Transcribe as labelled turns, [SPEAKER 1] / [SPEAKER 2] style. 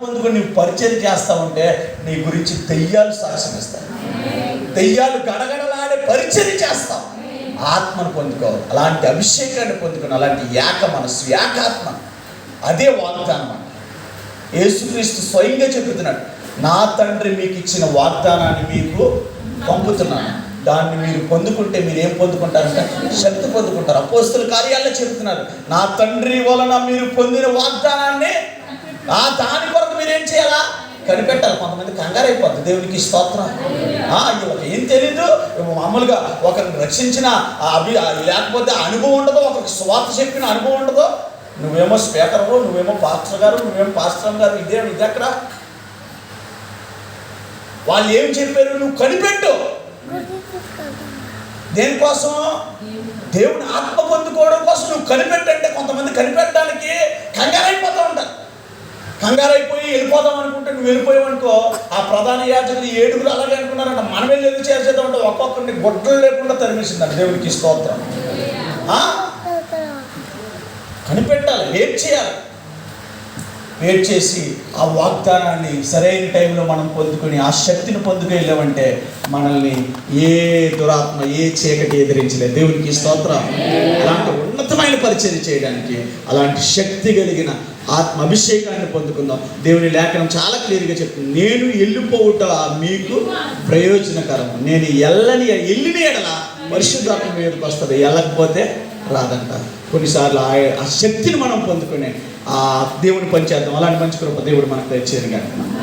[SPEAKER 1] పొందుకొని నువ్వు పరిచయం చేస్తా ఉంటే నీ గురించి దెయ్యాలు సాక్ష్యం ఇస్తాయి. దెయ్యాలు గడగడలాడే పరిచయం చేస్తాం. ఆత్మను పొందుకోవాలి, అలాంటి అభిషేకాన్ని పొందుకొని, అలాంటి ఏక మనస్సు, ఏకాత్మ, అదే వాగ్దానం అంట. యేసుక్రీస్తు స్వయంగా చెబుతున్నాడు, నా తండ్రి మీకు ఇచ్చిన వాగ్దానాన్ని మీకు పంపుతున్నాను, దాన్ని మీరు పొందుకుంటే మీరు ఏం పొందుకుంటారంటే శక్తి పొందుకుంటారు. అపోస్తల కార్యాల్లో చెబుతున్నారు, నా తండ్రి వలన మీరు పొందిన వాగ్దానాన్ని దాని కొరకు మీరు ఏం చేయాలా, కనిపెట్టాలి. కొంతమంది కంగారు అయిపోద్ది. దేవునికి స్తోత్రం. వీళ్ళకి ఏం తెలీదు, మామూలుగా ఒకరిని రక్షించిన లేకపోతే అనుభవం ఉండదు, ఒకరికి స్వార్థ చెప్పిన అనుభవం ఉండదు. నువ్వేమో స్పీకరు, నువ్వేమో పాస్టర్ గారు, నువ్వేమో పాస్టర్ గారు, ఇది అక్కడ వాళ్ళు ఏం చెప్పారు నువ్వు కనిపెట్టు. దేనికోసం? దేవుని ఆత్మ పొందుకోవడం కోసం నువ్వు కనిపెట్టంటే కొంతమంది కనిపెట్టడానికి కంగారైపోతూ ఉంటారు. కంగారైపోయి వెళ్ళిపోదాం అనుకుంటే నువ్వు వెళ్ళిపోయావనుకో, ఆ ప్రధాన యాజకులు 7 అలాగే అనుకున్నారంట, మనం వెళ్ళి ఎందుకు చేసేద్దాం అంటే ఒక్కొక్కరిని గొడ్డలు లేకుండా తరిమేసిందంట. దేవునికి స్తోత్రం. కనిపెట్టాలి, వెయిట్ చేయాలి. వెయిట్ చేసి ఆ వాగ్దానాన్ని సరైన టైంలో మనం పొందుకొని ఆ శక్తిని వెళ్ళామంటే మనల్ని ఏ దురాత్మ, ఏ చీకటి ఎదిరించలేదు. దేవునికి స్తోత్రం. అలాంటి ఉన్నతమైన పరిచర్య చేయడానికి అలాంటి శక్తి కలిగిన ఆత్మ అభిషేకాన్ని పొందుకుందాం. దేవుని లేఖనం చాలా క్లియర్గా చెప్తుంది, నేను వెళ్ళిపోవుట మీకు ప్రయోజనకరం, నేను వెళ్ళిన ఎడల పరిశుద్ధాత్మ మీదకి వస్తుంది, వెళ్ళకపోతే రాదంట. కొన్నిసార్లు ఆ శక్తిని మనం పొందుకునే ఆ దేవుని పనిచేద్దాం. అలాంటి మంచి కృప దేవుడు మనకు తెచ్చేది కనుక